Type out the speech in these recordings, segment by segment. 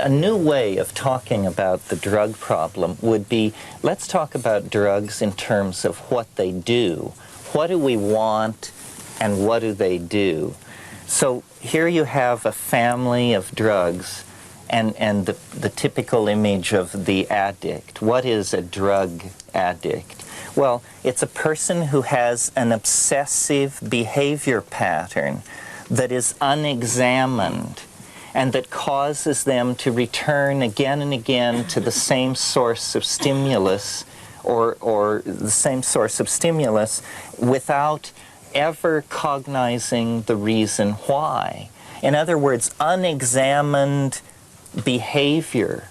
a new way of talking about the drug problem would be, let's talk about drugs in terms of what they do. What do we want and what do they do? So here you have a family of drugs and the typical image of the addict. What is a drug addict? Well, it's a person who has an obsessive behavior pattern that is unexamined and that causes them to return again and again to the same source of stimulus or the same source of stimulus without ever cognizing the reason why. In other words, unexamined behavior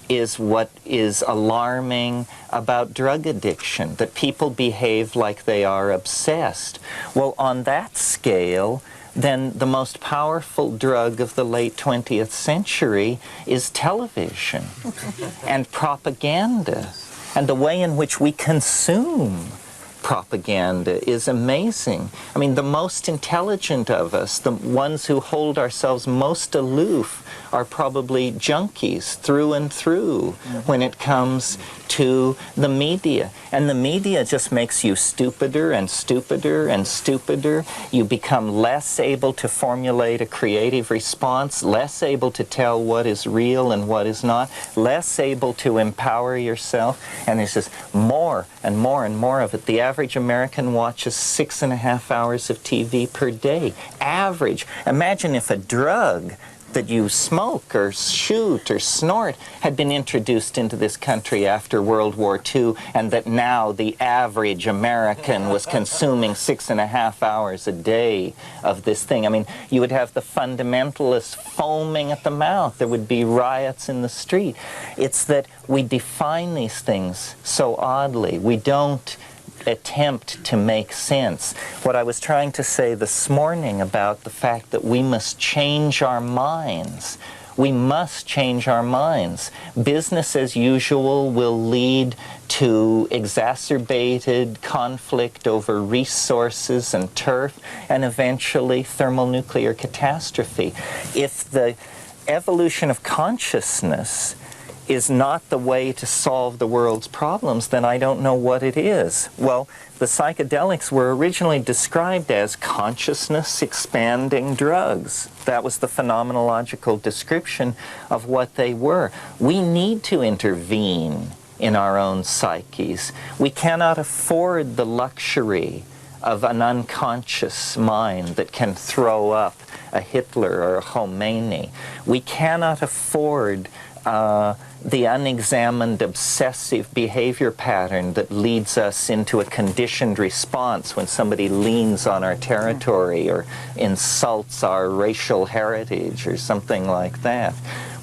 is what is alarming about drug addiction, that people behave like they are obsessed. Well, on that scale, then the most powerful drug of the late 20th century is television and propaganda. And the way in which we consume propaganda is amazing. I mean, the most intelligent of us, the ones who hold ourselves most aloof, are probably junkies through and through when it comes to the media. And the media just makes you stupider and stupider and stupider. You become less able to formulate a creative response, less able to tell what is real and what is not, less able to empower yourself, and there's just more and more and more of it. The average American watches 6.5 hours of TV per day. Average. Imagine if a drug that you smoke or shoot or snort had been introduced into this country after World War II, and that now the average American was consuming 6.5 hours a day of this thing. I mean, you would have the fundamentalists foaming at the mouth. There would be riots in the street. It's that we define these things so oddly. We don't attempt to make sense. What I was trying to say this morning about the fact that we must change our minds. We must change our minds. Business as usual will lead to exacerbated conflict over resources and turf, and eventually thermonuclear catastrophe. If the evolution of consciousness is not the way to solve the world's problems, then I don't know what it is. Well, the psychedelics were originally described as consciousness-expanding drugs. That was the phenomenological description of what they were. We need to intervene in our own psyches. We cannot afford the luxury of an unconscious mind that can throw up a Hitler or a Khomeini. We cannot afford the unexamined obsessive behavior pattern that leads us into a conditioned response when somebody leans on our territory or insults our racial heritage or something like that.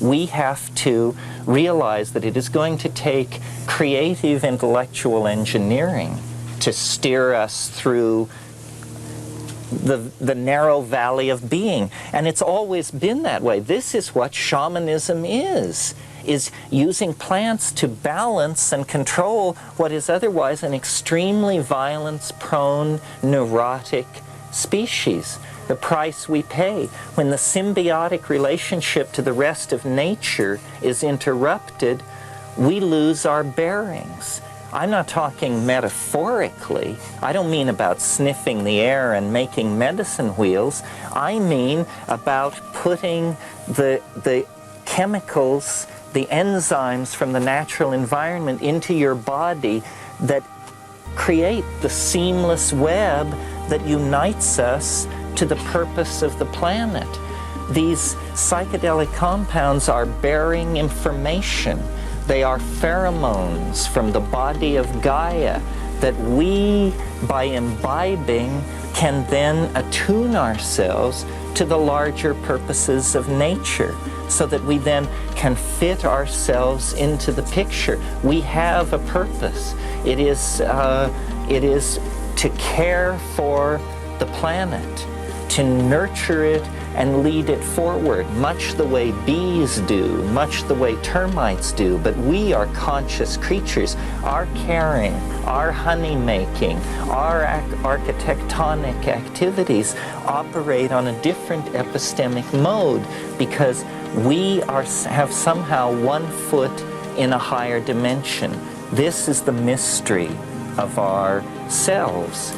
We have to realize that it is going to take creative intellectual engineering to steer us through the narrow valley of being. And it's always been that way. This is what shamanism is using plants to balance and control what is otherwise an extremely violence-prone, neurotic species. The price we pay when the symbiotic relationship to the rest of nature is interrupted, we lose our bearings. I'm not talking metaphorically. I don't mean about sniffing the air and making medicine wheels. I mean about putting the chemicals, the enzymes from the natural environment into your body that create the seamless web that unites us to the purpose of the planet. These psychedelic compounds are bearing information. They are pheromones from the body of Gaia that we, by imbibing, can then attune ourselves to the larger purposes of nature, so that we then can fit ourselves into the picture. We have a purpose. It is to care for the planet, to nurture it and lead it forward, much the way bees do, much the way termites do. But we are conscious creatures. Our caring, our honey making, our architectonic activities operate on a different epistemic mode because we have somehow one foot in a higher dimension. This is the mystery of ourselves.